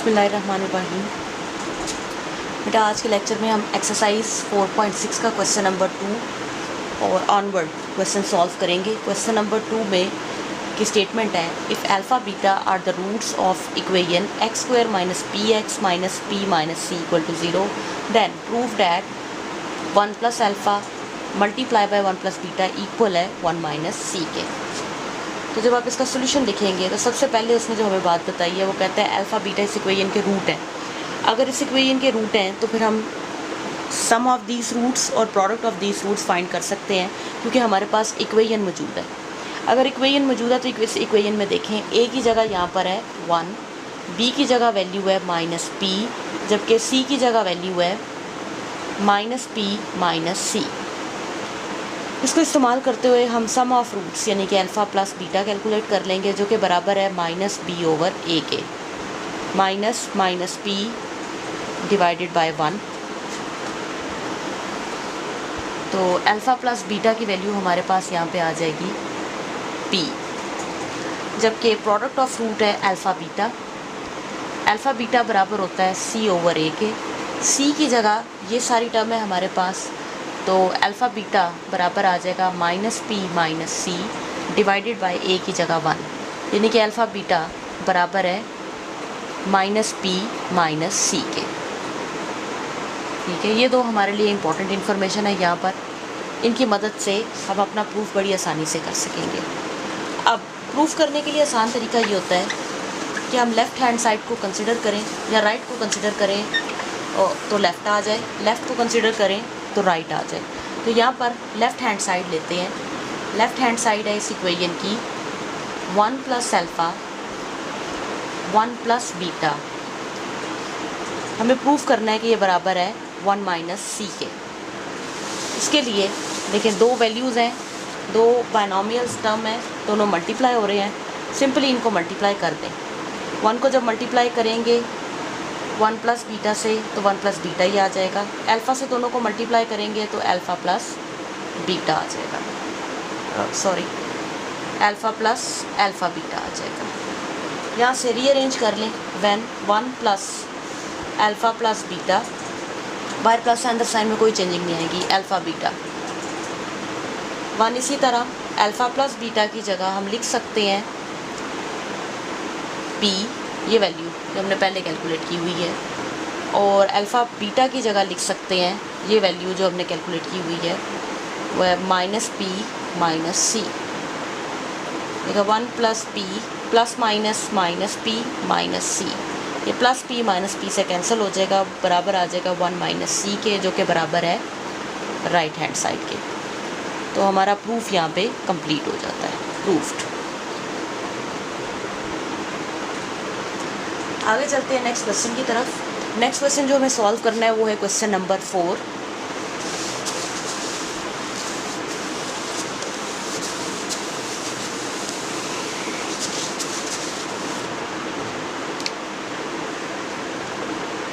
बिस्मिल्लाहिर्रहमानिर्रहीम। बेटा आज के लेक्चर में हम एक्सरसाइज 4.6 का क्वेश्चन नंबर 2 और ऑनवर्ड क्वेश्चन सॉल्व करेंगे। क्वेश्चन नंबर 2 में की स्टेटमेंट है, if alpha beta are the roots of equation x square minus p minus c equal to 0 then prove that 1 plus alpha multiply by 1 plus beta equal है 1 minus सी के। तो जब आप इसका सोल्यूशन लिखेंगे तो सबसे पहले उसने जो हमें बात बताई है वो कहता है अल्फ़ा बीटा इस इक्वेशन के रूट हैं। अगर इस इक्वेशन के रूट हैं तो फिर हम सम ऑफ दीज रूट्स और product of these roots find कर सकते हैं, क्योंकि हमारे पास इक्वेशन मौजूद है। अगर इक्वेशन मौजूद है तो इस इक्वेशन में देखें, ए की जगह यहाँ पर है 1, बी की जगह वैल्यू है माइनस पी, जबकि सी की जगह वैल्यू है माइनस पी माइनस सी। इसको इस्तेमाल करते हुए हम सम ऑफ रूट्स यानी कि अल्फ़ा प्लस बीटा कैलकुलेट कर लेंगे, जो कि बराबर है माइनस बी ओवर ए के, माइनस पी डिवाइडेड बाय 1। तो अल्फ़ा प्लस बीटा की वैल्यू हमारे पास यहाँ पे आ जाएगी पी, जबकि प्रोडक्ट ऑफ रूट है अल्फ़ा बीटा बराबर होता है सी ओवर ए के। सी की जगह ये सारी टर्म है हमारे पास, तो अल्फ़ा बीटा बराबर आ जाएगा minus p minus c divided by a की जगह 1, यानी कि अल्फ़ा बीटा बराबर है माइनस पी माइनस सी के। ठीक है, ये दो हमारे लिए इम्पॉर्टेंट इन्फॉर्मेशन है यहाँ पर। इनकी मदद से हम अपना प्रूफ बड़ी आसानी से कर सकेंगे। अब प्रूफ करने के लिए आसान तरीका ये होता है कि हम लेफ़्ट हैंड साइड को कंसिडर करें या राइट को कंसिडर करें तो लेफ़्ट आ जाए, लेफ़्ट को कंसिडर करें तो राइट आ जाए। तो यहाँ पर लेफ़्ट हैंड साइड लेते हैं। लेफ़्ट हैंड साइड है इस इक्वेशन की 1 प्लस अल्फ़ा 1 प्लस बीटा। हमें प्रूफ करना है कि ये बराबर है 1 माइनस सी के। इसके लिए देखिए दो वैल्यूज़ हैं, दो बायनोमियल्स टर्म हैं, दोनों मल्टीप्लाई हो रहे हैं। सिंपली इनको मल्टीप्लाई कर दें। 1 को जब मल्टीप्लाई करेंगे 1 प्लस बीटा से तो 1 प्लस बीटा ही आ जाएगा। अल्फ़ा से दोनों को मल्टीप्लाई करेंगे तो अल्फ़ा प्लस बीटा आ जाएगा, अल्फ़ा प्लस अल्फ़ा बीटा आ जाएगा। यहाँ से रीअरेंज कर लें, when 1 plus alpha plus beta, बाहर प्लस अंदर साइन में कोई चेंजिंग नहीं आएगी, अल्फ़ा बीटा 1। इसी तरह अल्फ़ा प्लस बीटा की जगह हम लिख सकते हैं पी, ये वैल्यू जो हमने पहले कैलकुलेट की हुई है, और अल्फ़ा बीटा की जगह लिख सकते हैं ये वैल्यू जो हमने कैलकुलेट की हुई है, वह है माइनस पी माइनस सी। देखा 1 plus p plus minus p minus c, ये प्लस पी माइनस पी से कैंसिल हो जाएगा, बराबर आ जाएगा 1 माइनस सी के, जो कि बराबर है राइट हैंड साइड के। तो हमारा प्रूफ यहाँ पे कंप्लीट हो जाता है, प्रूफ्ड। आगे चलते हैं नेक्स्ट क्वेश्चन की तरफ। नेक्स्ट क्वेश्चन जो हमें सॉल्व करना है वो है क्वेश्चन नंबर 4।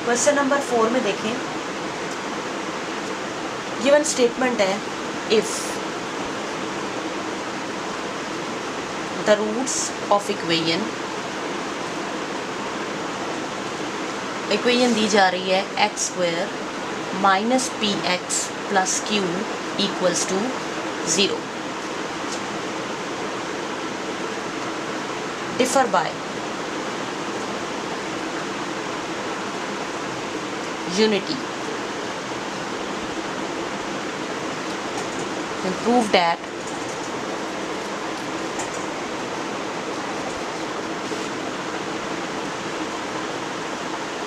क्वेश्चन नंबर 4 में देखें, गिवन स्टेटमेंट है, if the roots of equation दी जा रही है x square minus p x plus q equals to 0, differ by unity, then prove that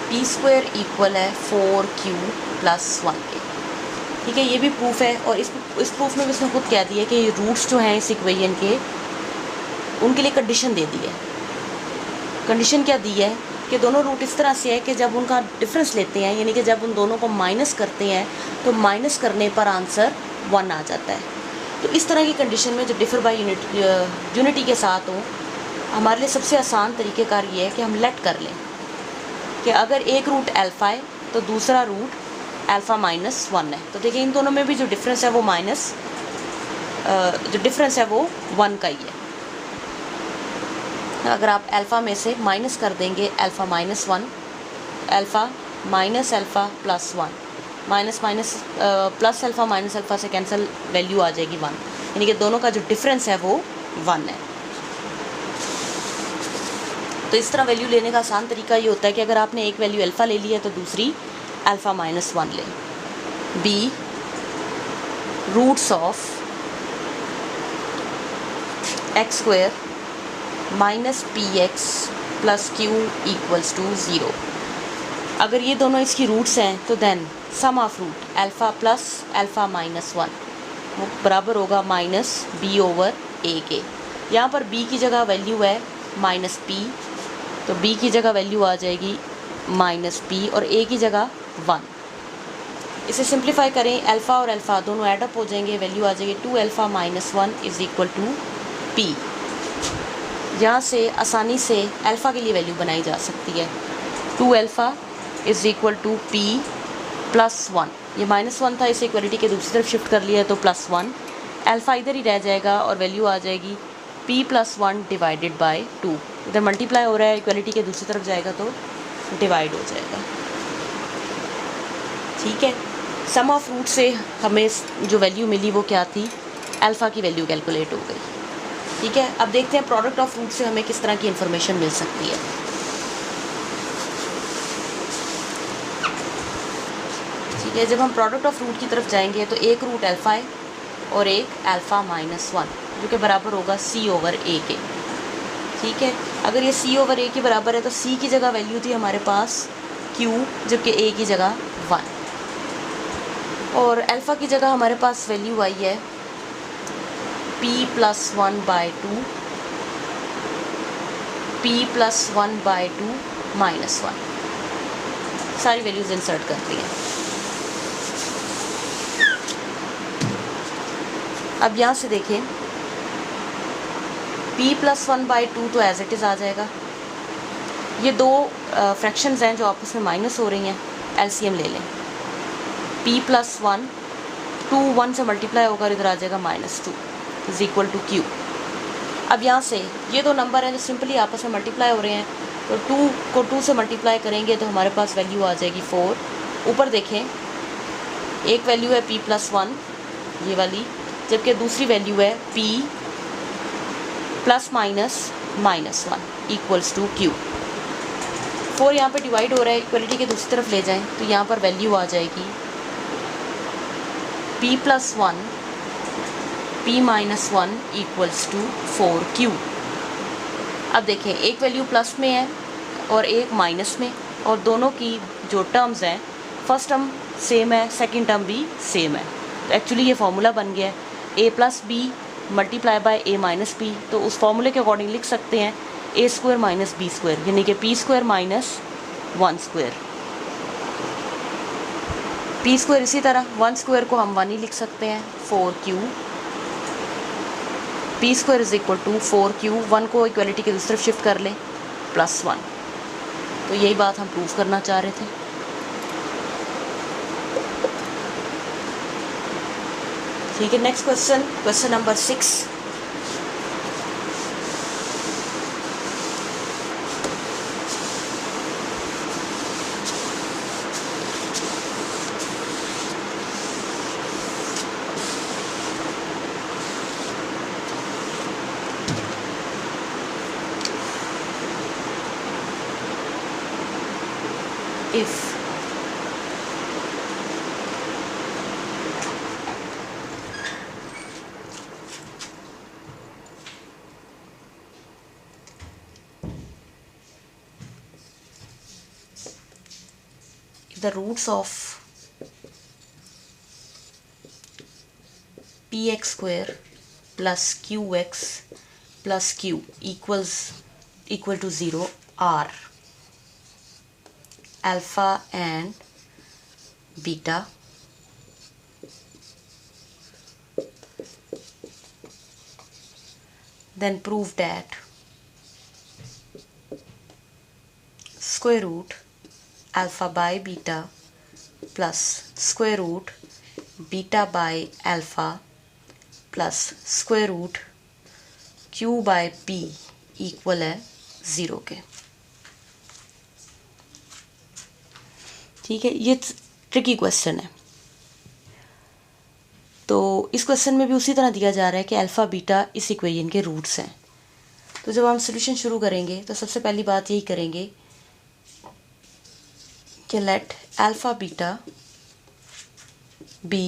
p squared equal है 4q प्लस 1 के। ठीक है, ये भी प्रूफ है, और इस प्रूफ में भी उसने खुद कह दिया कि ये रूट्स जो हैं इस इक्वेशन के, उनके लिए कंडीशन दे दी है। कंडीशन क्या दी है कि दोनों रूट इस तरह से है कि जब उनका डिफरेंस लेते हैं, यानी कि जब उन दोनों को माइनस करते हैं तो माइनस करने पर आंसर 1 आ जाता है। तो इस तरह की कंडीशन में जो डिफर बाय यूनिटी के साथ हो, हमारे लिए सबसे आसान तरीक़ेकार ये है कि हम लेट कर लें कि अगर एक रूट अल्फ़ा है तो दूसरा रूट अल्फ़ा माइनस 1 है। तो देखिए इन दोनों में भी जो डिफरेंस है वो जो डिफरेंस है वो 1 का ही है। अगर आप अल्फ़ा में से माइनस कर देंगे alpha minus 1 alpha minus alpha plus 1, minus minus plus alpha minus alpha से कैंसिल, वैल्यू आ जाएगी 1, यानी कि दोनों का जो डिफरेंस है वो 1 है। तो इस तरह वैल्यू लेने का आसान तरीका ये होता है कि अगर आपने एक वैल्यू अल्फ़ा ले ली है तो दूसरी अल्फ़ा माइनस 1 लें। Be roots of x square minus p x plus q equals to 0। अगर ये दोनों इसकी रूट्स हैं तो then sum of root alpha plus alpha minus 1 वो बराबर होगा माइनस बी ओवर ए के। यहाँ पर बी की जगह वैल्यू है माइनस पी, तो b की जगह वैल्यू आ जाएगी माइनस पी और a की जगह 1। इसे सिंप्लीफाई करें, अल्फ़ा और अल्फ़ा दोनों एडअप हो जाएंगे, वैल्यू आ जाएगी 2 alpha minus 1 is equal to p। यहाँ से आसानी से अल्फ़ा के लिए वैल्यू बनाई जा सकती है, 2 alpha is equal to p plus 1। ये माइनस 1 था, इसे इक्वलिटी के दूसरी तरफ शिफ्ट कर लिया है तो प्लस 1, अल्फ़ा इधर ही रह जाएगा और वैल्यू आ जाएगी p प्लस 1 डिवाइडेड बाई 2। इधर मल्टीप्लाई हो रहा है, इक्वलिटी के दूसरी तरफ जाएगा तो डिवाइड हो जाएगा। ठीक है, सम ऑफ रूट से हमें जो वैल्यू मिली वो क्या थी, अल्फ़ा की वैल्यू कैलकुलेट हो गई। ठीक है, अब देखते हैं प्रोडक्ट ऑफ रूट से हमें किस तरह की इन्फॉर्मेशन मिल सकती है। ठीक है, जब हम प्रोडक्ट ऑफ रूट की तरफ जाएंगे तो एक रूट अल्फ़ा है और एक अल्फ़ा माइनस 1 जो कि बराबर होगा c ओवर a के। ठीक है, अगर ये c ओवर a के बराबर है तो c की जगह वैल्यू थी हमारे पास q, जबकि a की जगह 1, और अल्फ़ा की जगह हमारे पास वैल्यू आई है p plus 1 by 2, p plus 1 by 2 minus 1। सारी वैल्यूज़ इंसर्ट करती हैं। अब यहाँ से देखें, p प्लस 1 बाई 2 तो एज इट इज़ आ जाएगा। ये दो फ्रैक्शंस हैं जो आपस में माइनस हो रही हैं, एलसीएम ले लें। p प्लस 1 2 1 से मल्टीप्लाई होकर इधर आ जाएगा minus 2 is equal to q। अब यहाँ से ये दो नंबर हैं जो सिंपली आपस में मल्टीप्लाई हो रहे हैं, तो 2 को 2 से मल्टीप्लाई करेंगे तो हमारे पास वैल्यू आ जाएगी 4। ऊपर देखें, एक वैल्यू है p प्लस 1 ये वाली, जबकि दूसरी वैल्यू है p plus minus minus 1 equals to q। 4 यहाँ पे डिवाइड हो रहा है, इक्वलिटी के दूसरी तरफ ले जाएं तो यहाँ पर वैल्यू आ जाएगी p plus 1 p minus 1 equals to 4q। अब देखें, एक वैल्यू प्लस में है और एक माइनस में, और दोनों की जो टर्म्स हैं, फर्स्ट टर्म सेम है, सेकंड टर्म भी सेम है, तो एक्चुअली ये फार्मूला बन गया है a plus b multiply by a minus b. तो उस फॉर्मूले के अकॉर्डिंग लिख सकते हैं a square minus b square, यानी कि p square minus 1 square. p square इसी तरह 1 स्क्वायर को हम 1 ही लिख सकते हैं, 4q। p square is equal to 4q, 1 को इक्वलिटी के दूसरी तरफ शिफ्ट कर लें प्लस 1। तो यही बात हम प्रूव करना चाह रहे थे। ठीक है, next question, question number 6। if the roots of px square plus qx plus q equal to 0 are alpha and beta, then prove that square root alpha by beta plus square root beta by alpha plus square root q by p equal है 0 के। ठीक है, ये tricky question है। तो इस question में भी उसी तरह दिया जा रहा है कि अल्फ़ा बीटा इस इक्वेशन के रूट्स हैं। तो जब हम सोल्यूशन शुरू करेंगे तो सबसे पहली बात यही करेंगे कि let alpha beta be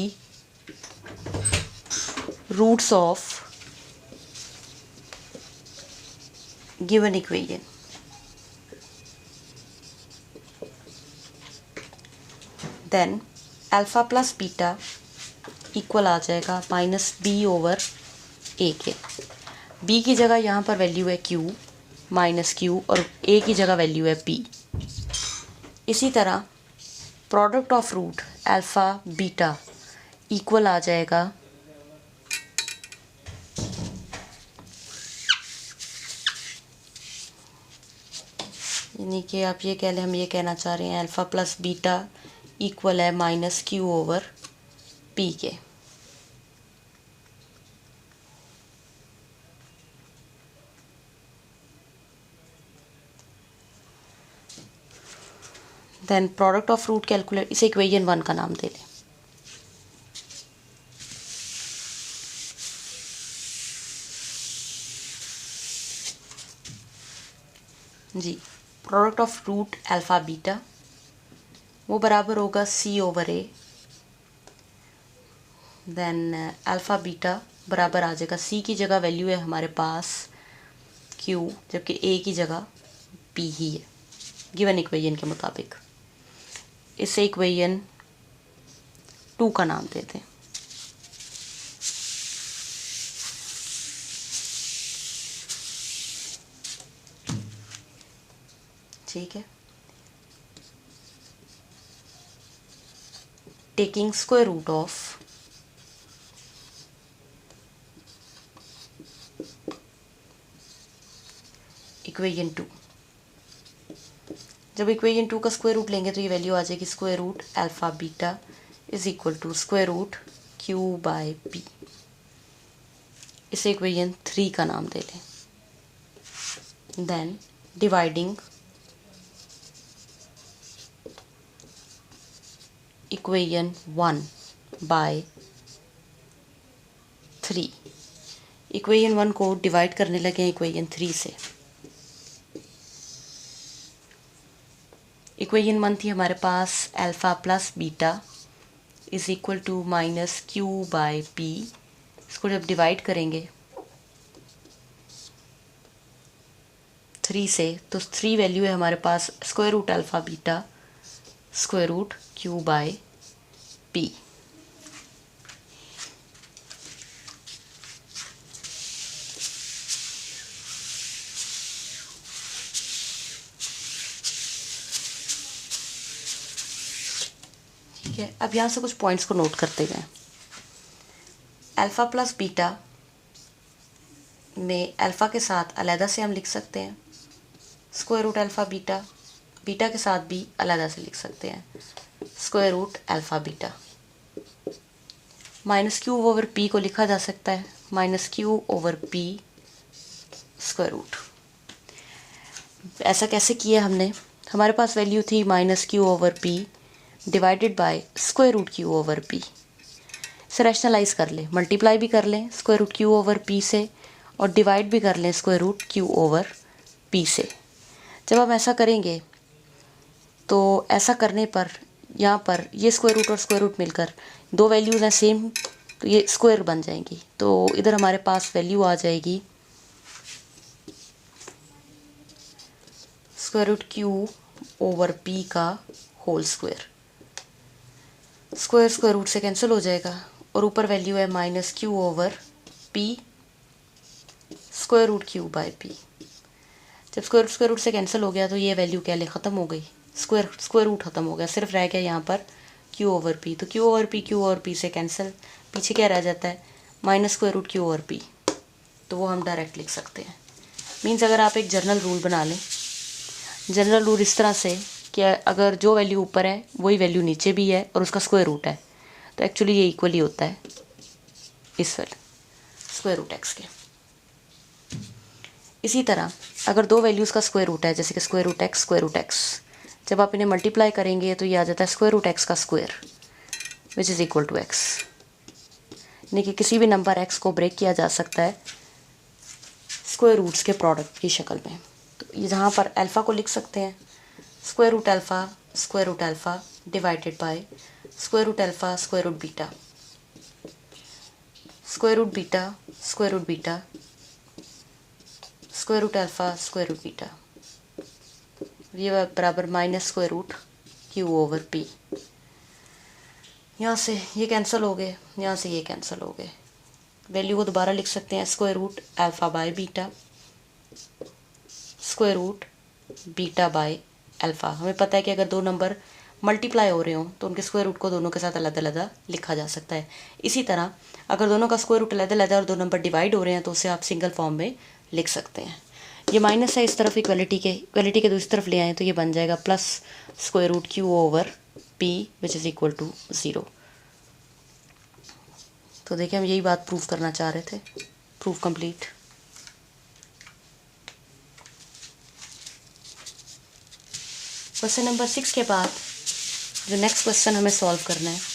roots of given equation. Then alpha plus beta equal आ जाएगा माइनस बी ओवर ए के। बी की जगह यहाँ पर वैल्यू है क्यू माइनस क्यू और ए की जगह वैल्यू है पी। इसी तरह product of root alpha beta equal आ जाएगा यानी कि आप ये कह लें, हम ये कहना चाह रहे हैं अल्फ़ा प्लस बीटा इक्वल है माइनस क्यू ओवर पी के। Then product of root calculate, इसे इक्वेशन 1 का नाम दे लें। जी, product of root alpha beta वो बराबर होगा c over a. Then alpha beta बराबर आ जाएगा, सी की जगह वैल्यू है हमारे पास क्यू जबकि ए की जगह पी ही है गिवन इक्वेशन के मुताबिक। इसे इक्वेशन 2 का नाम देते हैं। ठीक है, taking square root of equation 2। जब इक्वेशन 2 का स्क्वायर रूट लेंगे तो ये वैल्यू आ जाएगी square root alpha beta is equal to square root q by p. इसे इक्वेशन 3 का नाम दे लें। Then dividing equation 1 by 3। Equation 1 को डिवाइड करने लगे हैं इक्वेशन 3 से। इक्वेशन 1 थी हमारे पास alpha plus beta is equal to minus q by p. इसको जब डिवाइड करेंगे 3 से तो 3 वैल्यू है हमारे पास square root alpha beta square root q by p. ठीक है, अब यहाँ से कुछ पॉइंट्स को नोट करते गए। अल्फ़ा प्लस बीटा में अल्फ़ा के साथ अलहदा से हम लिख सकते हैं square root alpha beta, beta के साथ भी अलहदा से लिख सकते हैं square root alpha beta. Minus q over p को लिखा जा सकता है minus q over p square root. ऐसा कैसे किया हमने, हमारे पास वैल्यू थी minus q over p divided by square root q over p. इसे रैशनलाइज कर लें, मल्टीप्लाई भी कर लें square root q over p से और डिवाइड भी कर लें square root q over p से। जब हम ऐसा करेंगे तो ऐसा करने पर यहाँ पर ये स्क्वायर रूट और स्क्वायर रूट मिलकर दो वैल्यूज़ हैं सेम तो ये स्क्वायर बन जाएंगी। तो इधर हमारे पास वैल्यू आ जाएगी square root q over p का whole square. Square square root से कैंसिल हो जाएगा और ऊपर वैल्यू है minus q over p square root q by p. जब स्क्वायर रूट से कैंसिल हो गया तो ये वैल्यू क्या ले ख़त्म हो गई, स्क्वायर रूट ख़त्म हो गया, सिर्फ रह गया यहाँ पर क्यू ओवर पी। तो क्यू ओवर पी से कैंसिल, पीछे क्या रह जाता है minus square root q over p. तो वो हम डायरेक्ट लिख सकते हैं। मीन्स अगर आप एक जनरल रूल बना लें, जनरल रूल इस तरह से कि अगर जो वैल्यू ऊपर है वही वैल्यू नीचे भी है और उसका स्क्वायर रूट है तो एक्चुअली ये इक्वली होता है इस वैल्यू स्क्वायर रूट एक्स के। इसी तरह अगर दो वैल्यूज़ का स्क्वायर रूट है जैसे कि स्क्वायर रूट एक्स जब आप इन्हें मल्टीप्लाई करेंगे तो ये आ जाता है स्क्वायर रूट एक्स का square which is equal to x. यानी कि किसी भी नंबर एक्स को ब्रेक किया जा सकता है स्क्वायर रूट्स के प्रोडक्ट की शक्ल में। तो ये जहाँ पर अल्फ़ा को लिख सकते हैं square root alpha divided by square root alpha square root beta square root beta square root beta square root alpha square root beta, ये बराबर minus square root q over p. यहाँ से ये कैंसिल हो गए, यहाँ से ये कैंसिल हो गए। वैल्यू को दोबारा लिख सकते हैं square root alpha by beta square root beta by alpha. हमें पता है कि अगर दो नंबर मल्टीप्लाई हो रहे हों तो उनके स्क्वायर रूट को दोनों के साथ अलग अलग लिखा जा सकता है। इसी तरह अगर दोनों का स्क्वायर रूट अलग अलग और दो नंबर डिवाइड हो रहे हैं तो उसे आप सिंगल फॉर्म में लिख सकते हैं। ये माइनस है इस तरफ इक्वलिटी के दूसरी तरफ ले आए तो ये बन जाएगा plus square root q over p which is equal to 0। तो देखिए हम यही बात प्रूव करना चाह रहे थे। Proof complete. क्वेश्चन नंबर 6 के बाद जो नेक्स्ट क्वेश्चन हमें सॉल्व करना है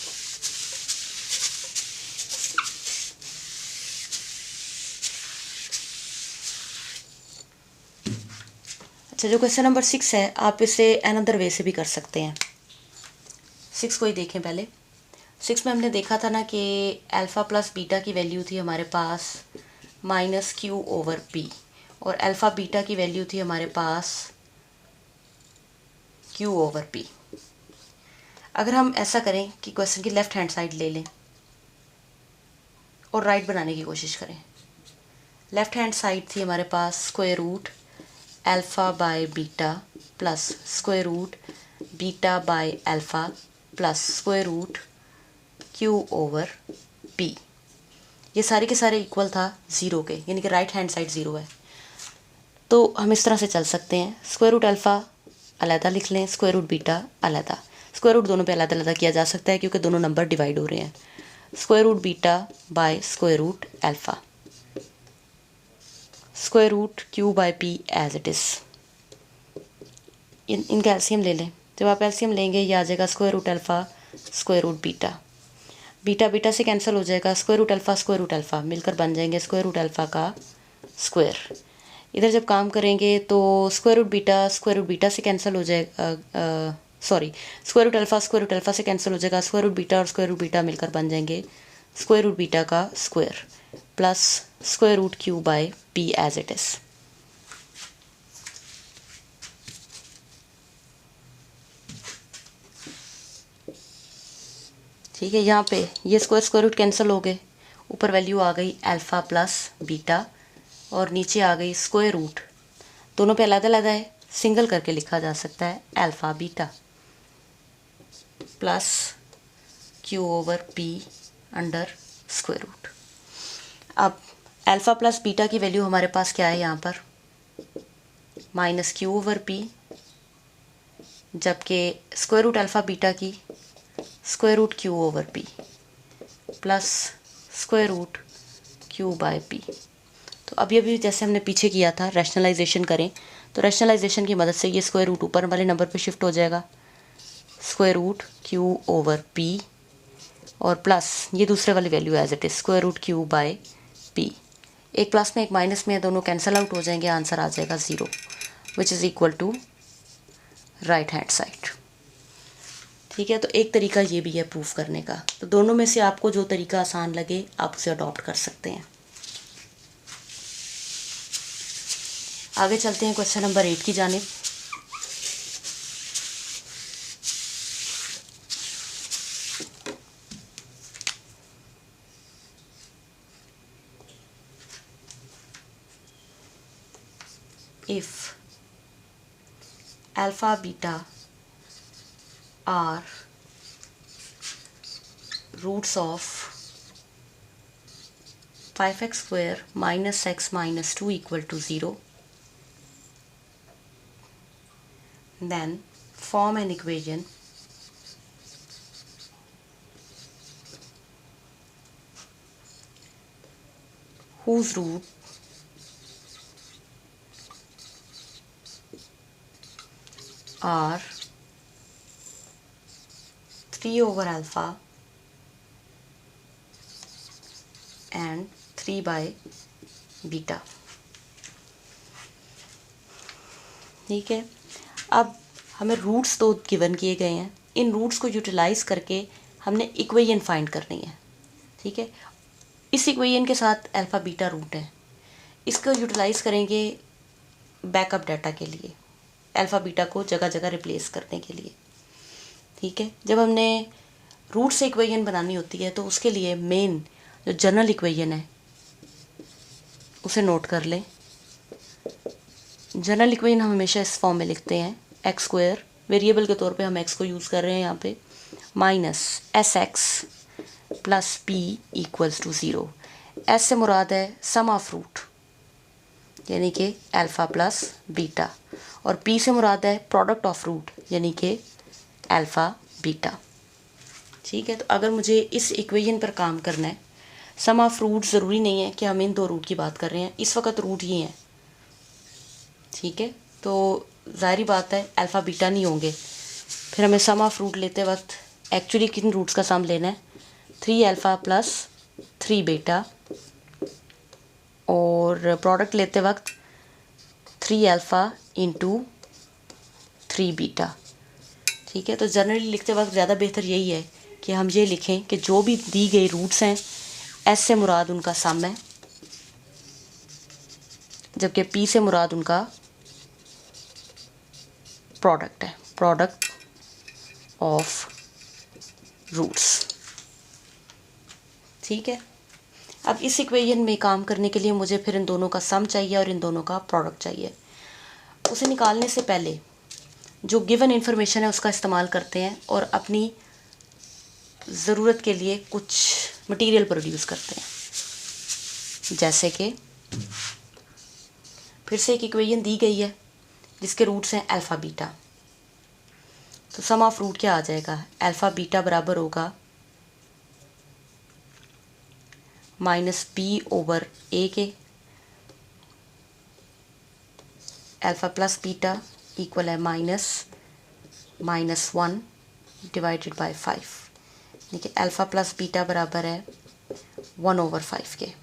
अच्छा, जो क्वेश्चन नंबर 6 है आप इसे अनदर वे से भी कर सकते हैं। 6 को ही देखें पहले। 6 में हमने देखा था ना कि अल्फ़ा प्लस बीटा की वैल्यू थी हमारे पास माइनस क्यू ओवर पी और अल्फ़ा बीटा की वैल्यू थी हमारे पास क्यू ओवर पी। अगर हम ऐसा करें कि क्वेश्चन की लेफ़्ट हैंड साइड ले लें और राइट बनाने की कोशिश करें। लेफ़्ट हैंड साइड थी हमारे पास square root alpha by beta plus square root beta by alpha plus square root q over p. ये सारे के सारे इक्वल था 0 के, यानी कि राइट हैंड साइड 0 है। तो हम इस तरह से चल सकते हैं, स्क्वायर रूट अल्फ़ा अलहदा लिख लें, स्क्वायर रूट बीटा अलहदा। स्क्वायर रूट दोनों पे अलग अलग किया जा सकता है क्योंकि दोनों नंबर डिवाइड हो रहे हैं। Square root beta by square root alpha square root q by p as it is. इनका एलसीएम ले लें। जब आप एलसीएम लेंगे ये आ जाएगा square root alpha square root beta. Beta beta से कैंसिल हो जाएगा, स्क्वायर रूट अल्फ़ा मिलकर बन जाएंगे स्क्वायर रूट अल्फ़ा का स्क्वायर। इधर जब काम करेंगे तो स्क्वायर रूट बीटा से कैंसिल हो जाएगा, सॉरी स्क्वायर रूट अल्फ़ा से कैंसिल हो जाएगा, स्क्वायर रूट बीटा और स्क्वायर रूट बीटा मिलकर बन जाएंगे स्क्वायर रूट बीटा का square plus square root q by p as it is. ठीक है, यहाँ पे ये स्क्वायर रूट कैंसिल हो गए, ऊपर वैल्यू आ गई अल्फ़ा प्लस बीटा और नीचे आ गई स्क्वायर रूट। दोनों पे अलग अलग है, सिंगल करके लिखा जा सकता है alpha beta plus q over p under square root. अब अल्फ़ा प्लस बीटा की वैल्यू हमारे पास क्या है यहाँ पर माइनस क्यू ओवर पी, जबकि स्क्वायर रूट अल्फ़ा बीटा की square root q over p plus square root q by p. तो अभी अभी जैसे हमने पीछे किया था रैशनलाइजेशन करें तो रैशनलाइजेशन की मदद से ये स्क्वायर रूट ऊपर वाले नंबर पे शिफ्ट हो जाएगा square root q over p और प्लस ये दूसरे वाली value as it is square root q by p. एक प्लस में एक माइनस में दोनों कैंसिल आउट हो जाएंगे, आंसर आ जाएगा 0 which is equal to right hand side. ठीक है, तो एक तरीका ये भी है प्रूफ करने का। तो दोनों में से आपको जो तरीका आसान लगे आप उसे अडॉप्ट कर सकते हैं। आगे चलते हैं क्वेश्चन नंबर 8 की जानिब। If alpha beta are roots of 5x square minus x minus 2 equal to 0, then form an equation whose root are 3 over alpha and 3 by beta. ठीक है, अब हमें रूट्स तो गिवन किए गए हैं, इन रूट्स को यूटिलाइज़ करके हमने इक्वेशन फाइंड करनी है। ठीक है, इस इक्वेशन के साथ अल्फ़ा बीटा रूट है, इसको यूटिलाइज़ करेंगे बैकअप डाटा के लिए, अल्फ़ा बीटा को जगह जगह रिप्लेस करने के लिए। ठीक है, जब हमने रूट से इक्वेशन बनानी होती है तो उसके लिए मेन जो जनरल इक्वेशन है उसे नोट कर लें। जनरल इक्वेशन हम हमेशा इस फॉर्म में लिखते हैं, एक्स स्क्वायर, वेरिएबल के तौर पे हम एक्स को यूज़ कर रहे हैं यहाँ पे, minus s x plus p equals to zero. S से मुराद है सम ऑफ रूट यानी कि अल्फ़ा प्लस बीटा, और पी से मुराद है प्रोडक्ट ऑफ रूट यानी कि अल्फ़ा बीटा। ठीक है, तो अगर मुझे इस इक्वेशन पर काम करना है, सम ऑफ रूट ज़रूरी नहीं है कि हम इन दो रूट की बात कर रहे हैं, इस वक्त रूट ये हैं। ठीक है, तो ज़ाहिर बात है अल्फ़ा बीटा नहीं होंगे, फिर हमें सम ऑफ रूट लेते वक्त एक्चुअली किन रूट्स का सम लेना है, 3 अल्फ़ा प्लस 3 बीटा, और प्रोडक्ट लेते वक्त 3 अल्फ़ा इंटू 3 बीटा। ठीक है, तो जनरली लिखते वक्त ज़्यादा बेहतर यही है कि हम ये लिखें कि जो भी दी गई रूट्स हैं एस से मुराद उनका सम है, जबकि पी से मुराद उनका प्रोडक्ट है, प्रोडक्ट ऑफ रूट्स। ठीक है, अब इस इक्वेशन में काम करने के लिए मुझे फिर इन दोनों का सम चाहिए और इन दोनों का प्रोडक्ट चाहिए। उसे निकालने से पहले जो गिवन इन्फॉर्मेशन है उसका इस्तेमाल करते हैं और अपनी ज़रूरत के लिए कुछ मटेरियल प्रोड्यूस करते हैं। जैसे कि फिर से एक इक्वेशन दी गई है जिसके रूट्स हैं अल्फ़ा बीटा, तो सम ऑफ रूट क्या आ जाएगा, अल्फ़ा बीटा बराबर होगा माइनस बी ओवर ए के, अल्फ़ा प्लस बीटा इक्वल है माइनस 1 डिवाइडेड बाय 5, देखिए अल्फ़ा प्लस बीटा बराबर है 1 ओवर 5 के,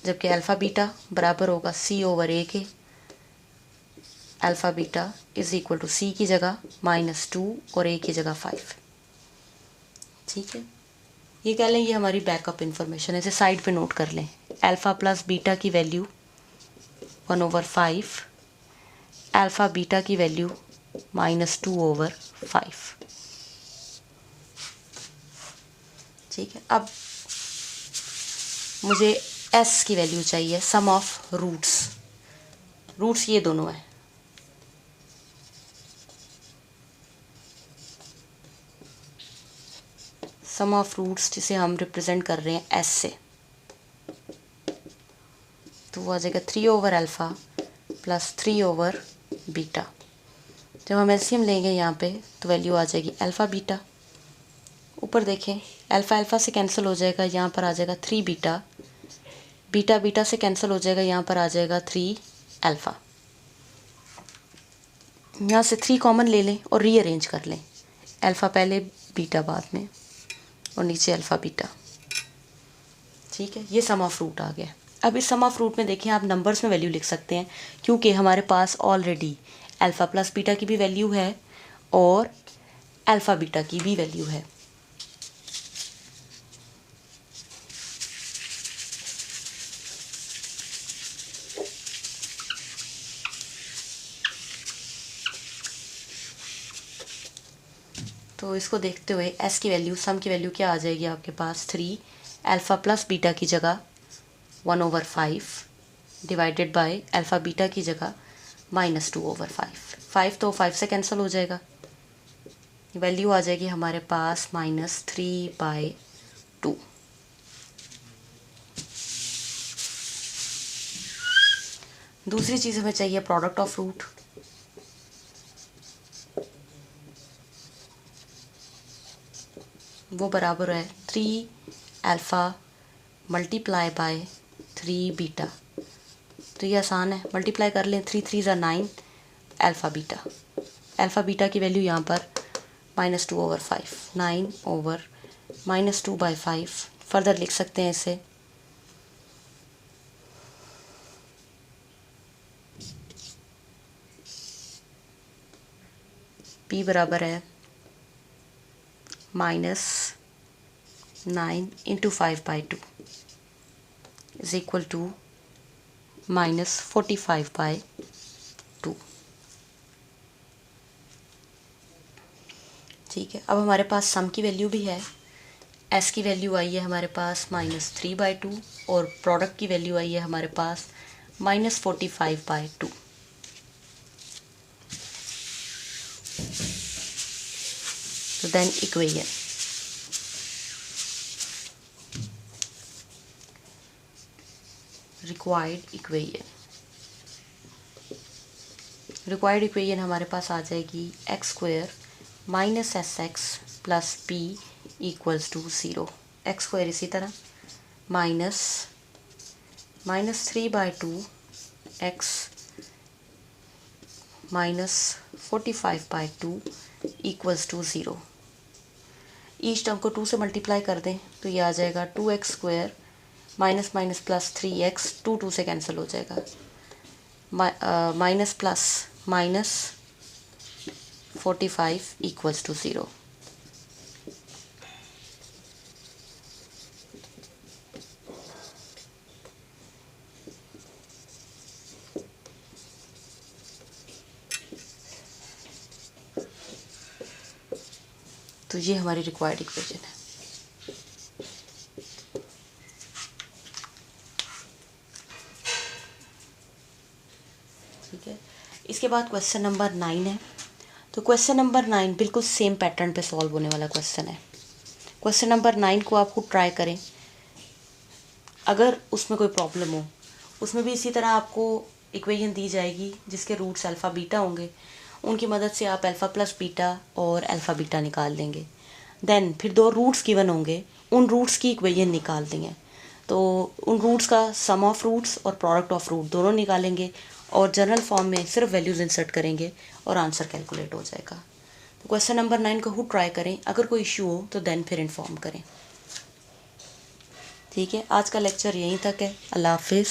जबकि अल्फ़ा बीटा बराबर होगा सी ओवर ए के। Alpha beta is equal to c की जगह -2 और ए की जगह 5। ठीक है, ये कह लें ये हमारी बैकअप इन्फॉर्मेशन है, इसे साइड पे नोट कर लें। अल्फ़ा प्लस बीटा की वैल्यू 1 ओवर 5, अल्फ़ा बीटा की वैल्यू -2 ओवर 5। ठीक है, अब मुझे एस की वैल्यू चाहिए, सम ऑफ रूट्स। रूट्स ये दोनों हैं, सम ऑफ रूट्स जिसे हम रिप्रेजेंट कर रहे हैं एस से, तो वो आ जाएगा 3 over alpha plus 3 over beta. जब हम एलसीएम लेंगे यहाँ पे तो वैल्यू आ जाएगी अल्फ़ा बीटा, ऊपर देखें अल्फ़ा अल्फ़ा से कैंसिल हो जाएगा, यहाँ पर आ जाएगा 3 बीटा, बीटा बीटा से कैंसिल हो जाएगा, यहाँ पर आ जाएगा 3 अल्फ़ा। यहाँ से 3 कॉमन ले लें और रीअरेंज कर लें, अल्फ़ा पहले बीटा बाद में और नीचे अल्फ़ा बीटा। ठीक है, ये सम ऑफ रूट आ गया। अब इस सम ऑफ रूट में देखें आप नंबर्स में वैल्यू लिख सकते हैं, क्योंकि हमारे पास ऑलरेडी अल्फ़ा प्लस बीटा की भी वैल्यू है और अल्फ़ा बीटा की भी वैल्यू है। तो इसको देखते हुए एस की वैल्यू, सम की वैल्यू क्या आ जाएगी आपके पास, 3 अल्फ़ा प्लस बीटा की जगह 1 over 5 divided by alpha beta की जगह -2 ओवर 5 तो 5 से कैंसिल हो जाएगा, वैल्यू आ जाएगी हमारे पास -3/2। दूसरी चीज़ हमें चाहिए प्रोडक्ट ऑफ रूट। वो बराबर है 3 अल्फ़ा मल्टीप्लाई बाय 3 बीटा। तो ये आसान है, मल्टीप्लाई कर लें, 3 3 ज़ा 9 अल्फ़ा बीटा। अल्फ़ा बीटा की वैल्यू यहाँ पर -2/5, 9/-2/5। फर्दर लिख सकते हैं इसे p बराबर है -9 × 5/2 इज इक्वल टू -45/2। ठीक है, अब हमारे पास सम की वैल्यू भी है। s की वैल्यू आई है हमारे पास -3/2 और प्रोडक्ट की वैल्यू आई है हमारे पास -45/2। तो देन इक्वेशन रिक्वायर्ड इक्वेशन हमारे पास आ जाएगी x² - sx + p = 0। x² इसी तरह -3/2 x -45/2 = 0। ईच टर्म को 2 से मल्टीप्लाई कर दें तो ये आ जाएगा 2x² - +3x 2 से कैंसिल हो जाएगा। Minus plus -45 = 0। तो ये हमारी रिक्वायर्ड इक्वेशन है। ठीक है, इसके बाद क्वेश्चन नंबर 9 है। तो क्वेश्चन नंबर 9 बिल्कुल सेम पैटर्न पे सॉल्व होने वाला क्वेश्चन है। क्वेश्चन नंबर 9 को आपको ट्राई करें, अगर उसमें कोई प्रॉब्लम हो उसमें भी इसी तरह आपको इक्वेशन दी जाएगी जिसके रूट्स अल्फ़ा बीटा होंगे। उनकी मदद से आप अल्फ़ा प्लस बीटा और अल्फ़ा बीटा निकाल देंगे। देन फिर 2 रूट्स गिवन होंगे, उन रूट्स की इक्वेशन निकाल देंगे। तो उन रूट्स का सम ऑफ रूट्स और प्रोडक्ट ऑफ रूट दोनों निकालेंगे और जनरल फॉर्म में सिर्फ वैल्यूज़ इंसर्ट करेंगे और आंसर कैलकुलेट हो जाएगा। तो क्वेश्चन नंबर 9 को ट्राई करें, अगर कोई इशू हो तो देन फिर इन्फॉर्म करें। ठीक है, आज का लेक्चर यहीं तक है। अल्लाह हाफिज़।